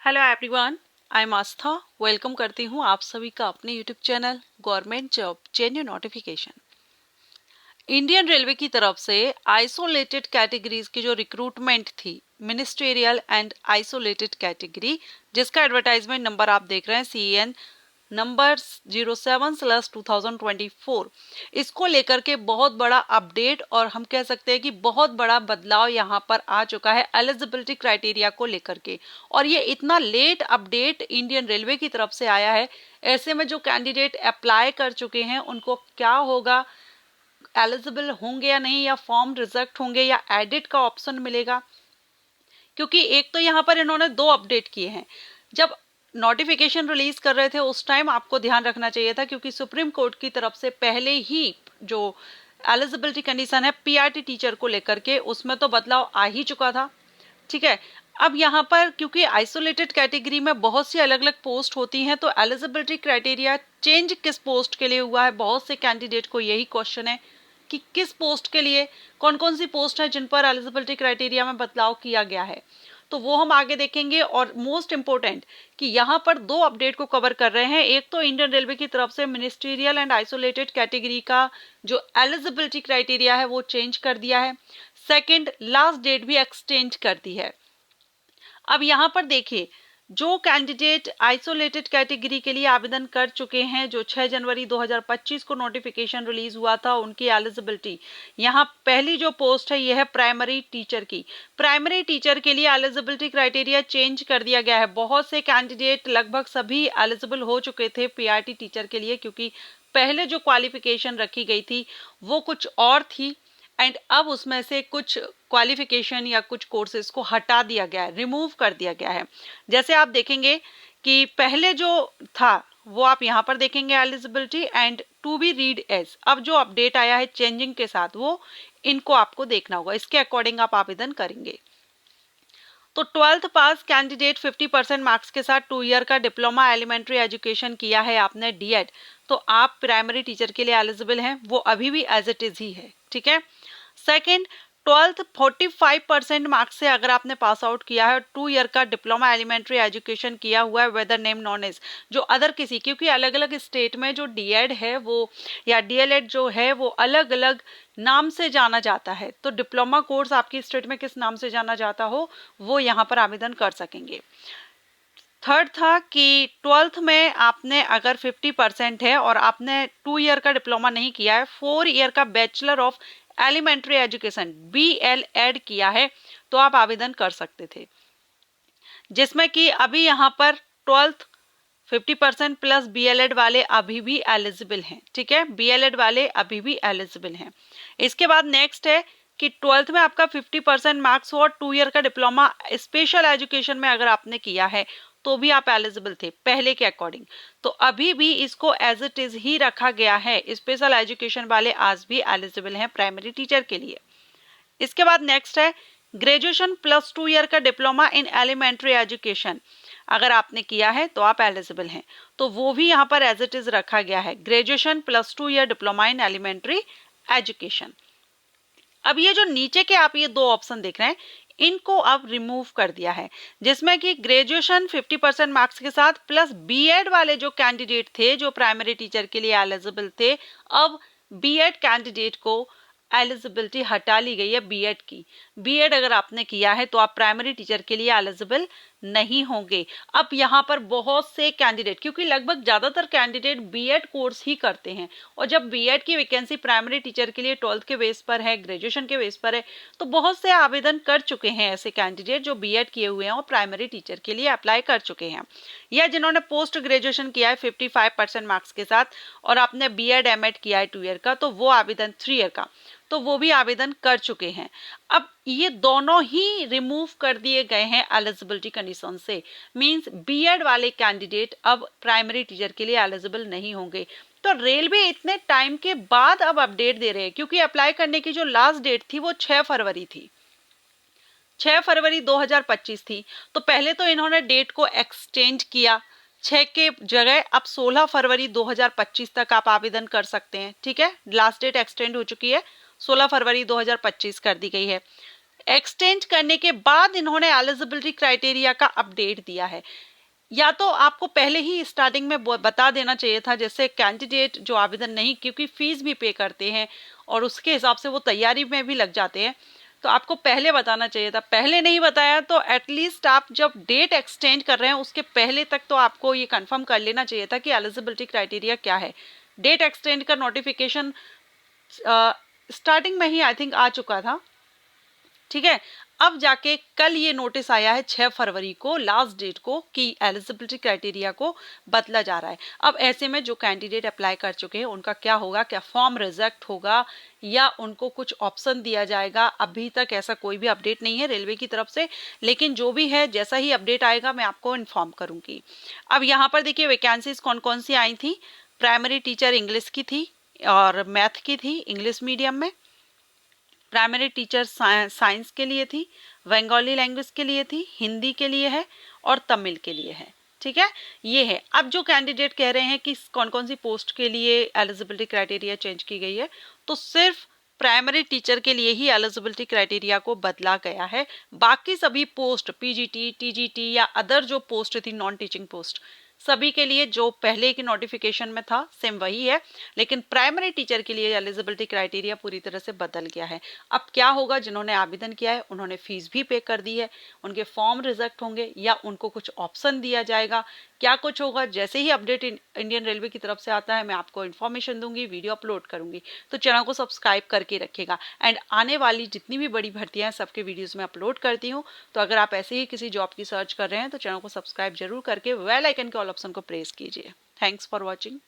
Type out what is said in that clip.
Hello everyone, I am Aastha. Welcome करती हूँ आप सभी का अपने YouTube channel government job genuine notification. Indian railway की तरफ से आइसोलेटेड कैटेगरीज की जो रिक्रूटमेंट थी, मिनिस्ट्रियल एंड आइसोलेटेड कैटेगरी, जिसका एडवर्टाइजमेंट नंबर आप देख रहे हैं CN नंबर 07/2024, इसको लेकर के बहुत बड़ा अपडेट और हम कह सकते हैं कि बहुत बड़ा बदलाव यहाँ पर आ चुका है एलिजिबिलिटी क्राइटेरिया को लेकर के। और ये इतना लेट अपडेट इंडियन रेलवे की तरफ से आया है, ऐसे में जो कैंडिडेट अप्लाई कर चुके हैं उनको क्या होगा, एलिजिबल होंगे या नहीं, या फॉर्म रिजेक्ट होंगे या एडिट का ऑप्शन मिलेगा। क्योंकि एक तो यहाँ पर इन्होंने दो अपडेट किए हैं। जब नोटिफिकेशन रिलीज कर रहे थे उस टाइम आपको ध्यान रखना चाहिए था, क्योंकि सुप्रीम कोर्ट की तरफ से पहले ही जो एलिजिबिलिटी कंडीशन है PRT टीचर को लेकर के, उसमें तो बदलाव आ ही चुका था। ठीक है, अब यहाँ पर क्योंकि आइसोलेटेड कैटेगरी में बहुत सी अलग अलग पोस्ट होती हैं, तो एलिजिबिलिटी क्राइटेरिया चेंज किस पोस्ट के लिए हुआ है, बहुत से कैंडिडेट को यही क्वेश्चन है कि किस पोस्ट के लिए, कौन कौन सी पोस्ट है जिन पर एलिजिबिलिटी क्राइटेरिया में बदलाव किया गया है, तो वो हम आगे देखेंगे। और मोस्ट इंपोर्टेंट कि यहाँ पर दो अपडेट को कवर कर रहे हैं। एक तो इंडियन रेलवे की तरफ से मिनिस्ट्रियल एंड आइसोलेटेड कैटेगरी का जो एलिजिबिलिटी क्राइटेरिया है वो चेंज कर दिया है। सेकंड, लास्ट डेट भी एक्सटेंड कर दी है। अब यहाँ पर देखिए, जो कैंडिडेट आइसोलेटेड कैटेगरी के लिए आवेदन कर चुके हैं, जो 6 जनवरी 2025 को नोटिफिकेशन रिलीज हुआ था, उनकी एलिजिबिलिटी, यहाँ पहली जो पोस्ट है यह है प्राइमरी टीचर की। प्राइमरी टीचर के लिए एलिजिबिलिटी क्राइटेरिया चेंज कर दिया गया है। बहुत से कैंडिडेट, लगभग सभी एलिजिबल हो चुके थे PRT टीचर के लिए, क्योंकि पहले जो क्वालिफिकेशन रखी गई थी वो कुछ और थी, एंड अब उसमें से कुछ क्वालिफिकेशन या कुछ कोर्सेज को हटा दिया गया है, रिमूव कर दिया गया है। जैसे आप देखेंगे कि पहले जो था वो आप यहाँ पर देखेंगे eligibility and to be read as, अब जो अपडेट आया है चेंजिंग के साथ, वो इनको आपको देखना होगा, इसके अकॉर्डिंग आप आवेदन करेंगे। तो 12th पास कैंडिडेट 50% मार्क्स के साथ 2 ईयर का डिप्लोमा एलिमेंट्री एजुकेशन किया है आपने, DED, तो आप प्राइमरी टीचर के लिए एलिजिबल हैं, वो अभी भी एज इट इज ही है। ठीक है। सेकेंड, 12th 45% मार्क्स से अगर आपने पास आउट किया है और 2 ईयर का डिप्लोमा एलिमेंट्री एजुकेशन किया हुआ है, वेदर नेम नॉन एज, जो अदर किसी, क्योंकि अलग अलग स्टेट में जो DED है वो या DLED जो है वो अलग अलग नाम से जाना जाता है, तो डिप्लोमा कोर्स आपकी स्टेट में किस नाम से जाना जाता हो वो यहाँ पर आवेदन कर सकेंगे। थर्ड था कि 12th में आपने अगर 50% है और आपने 2 ईयर का डिप्लोमा नहीं किया है, 4 ईयर का bachelor of elementary education BL add किया है, तो आप आवेदन कर सकते थे। जिसमें कि अभी यहाँ पर 12th 50% प्लस BLED वाले अभी भी एलिजिबल हैं। ठीक है, BLED वाले अभी भी एलिजिबल हैं। इसके बाद नेक्स्ट है कि 12th में आपका 50% मार्क्स हो और 2 ईयर का डिप्लोमा स्पेशल एजुकेशन में अगर आपने किया है तो भी आप एलिजिबल थे पहले के अकॉर्डिंग, तो अभी भी इसको एज इट इज ही रखा गया है। स्पेशल एजुकेशन वाले आज भी एलिजिबल हैं प्राइमरी टीचर के लिए। इसके बाद नेक्स्ट है ग्रेजुएशन प्लस 2 ईयर का डिप्लोमा इन एलिमेंट्री एजुकेशन, अगर आपने किया है तो आप एलिजिबल हैं, तो वो भी यहाँ पर एज इट इज रखा गया है, graduation plus 2 year diploma in elementary education. अब ये जो नीचे के आप ये दो ऑप्शन देख रहे हैं, इनको अब रिमूव कर दिया है, जिसमें कि ग्रेजुएशन 50% मार्क्स के साथ प्लस BEd वाले जो कैंडिडेट थे जो प्राइमरी टीचर के लिए एलिजिबल थे, अब BEd कैंडिडेट को एलिजिबिलिटी हटा ली गई है BEd की। BEd अगर आपने किया है तो आप प्राइमरी टीचर के लिए एलिजिबल नहीं होंगे। अब यहाँ पर बहुत से कैंडिडेट, क्योंकि लगभग ज्यादातर कैंडिडेट BEd कोर्स ही करते हैं, और जब BEd की वैकेंसी प्राइमरी टीचर के लिए 12th के बेस पर है, ग्रेजुएशन के बेस पर है, तो बहुत से आवेदन कर चुके हैं ऐसे कैंडिडेट जो BEd किए हुए हैं और प्राइमरी टीचर के लिए अप्लाई कर चुके हैं, या जिन्होंने पोस्ट ग्रेजुएशन किया है 55% मार्क्स के साथ और आपने BEd MAd किया है 2 ईयर का, तो वो आवेदन 3 ईयर का, तो वो भी आवेदन कर चुके हैं। अब ये दोनों ही रिमूव कर दिए गए हैं एलिजिबिलिटी कंडीशन से, मींस BEd वाले कैंडिडेट अब प्राइमरी टीचर के लिए एलिजिबल नहीं होंगे। तो रेलवे इतने टाइम के बाद अब अपडेट दे रहे हैं, क्योंकि अप्लाई करने की जो लास्ट डेट थी वो 6 फरवरी थी, 6 फरवरी 2025 थी, तो पहले तो इन्होंने डेट को एक्सटेंड किया, 6 के जगह अब 16 फरवरी 2025 तक आप आवेदन कर सकते हैं। ठीक है, लास्ट डेट एक्सटेंड हो चुकी है, 16 फरवरी 2025 कर दी गई है। एक्सटेंड करने के बाद इन्होंने एलिजिबिलिटी क्राइटेरिया का अपडेट दिया है। या तो आपको पहले ही स्टार्टिंग में बता देना चाहिए था, जैसे कैंडिडेट जो आवेदन नहीं, क्योंकि फीस भी पे करते हैं और उसके हिसाब से वो तैयारी में भी लग जाते हैं, तो आपको पहले बताना चाहिए था। पहले नहीं बताया तो एटलीस्ट आप जब डेट एक्सटेंड कर रहे हैं उसके पहले तक तो आपको ये कंफर्म कर लेना चाहिए था कि एलिजिबिलिटी क्राइटेरिया क्या है। डेट एक्सटेंड का नोटिफिकेशन स्टार्टिंग में ही आई थिंक आ चुका था, ठीक है। अब जाके कल ये नोटिस आया है 6 फरवरी को, लास्ट डेट को, कि एलिजिबिलिटी क्राइटेरिया को बदला जा रहा है। अब ऐसे में जो कैंडिडेट अप्लाई कर चुके हैं उनका क्या होगा, क्या फॉर्म रिजेक्ट होगा या उनको कुछ ऑप्शन दिया जाएगा? अभी तक ऐसा कोई भी अपडेट नहीं है रेलवे की तरफ से, लेकिन जो भी है जैसा ही अपडेट आएगा मैं आपको इन्फॉर्म करूंगी। अब यहाँ पर देखिए वैकेंसीज कौन कौन सी आई थी। प्राइमरी टीचर इंग्लिश की थी और मैथ की थी इंग्लिश मीडियम में। प्राइमरी टीचर साइंस के लिए थी, बंगाली लैंग्वेज के लिए थी, हिंदी के लिए है और तमिल के लिए है, ठीक है। ये है। अब जो कैंडिडेट कह रहे हैं कि कौन कौन सी पोस्ट के लिए एलिजिबिलिटी क्राइटेरिया चेंज की गई है, तो सिर्फ प्राइमरी टीचर के लिए ही एलिजिबिलिटी क्राइटेरिया को बदला गया है। बाकी सभी पोस्ट पीजीटी, टीजीटी या अदर जो पोस्ट थी नॉन टीचिंग पोस्ट, सभी के लिए जो पहले की नोटिफिकेशन में था सेम वही है, लेकिन प्राइमरी टीचर के लिए एलिजिबिलिटी क्राइटेरिया पूरी तरह से बदल गया है। अब क्या होगा, जिन्होंने आवेदन किया है उन्होंने फीस भी पे कर दी है, उनके फॉर्म रिजेक्ट होंगे या उनको कुछ ऑप्शन दिया जाएगा, क्या कुछ होगा, जैसे ही अपडेट इंडियन रेलवे की तरफ से आता है मैं आपको इन्फॉर्मेशन दूंगी, वीडियो अपलोड करूंगी। तो चैनल को सब्सक्राइब करके रखिएगा। एंड आने वाली जितनी भी बड़ी भर्तियां हैं सबके वीडियोस में अपलोड करती हूँ, तो अगर आप ऐसे ही किसी जॉब की सर्च कर रहे हैं तो चैनल को सब्सक्राइब जरूर करके बेल आइकन के ऑल ऑप्शन को प्रेस कीजिए। Thanks for watching.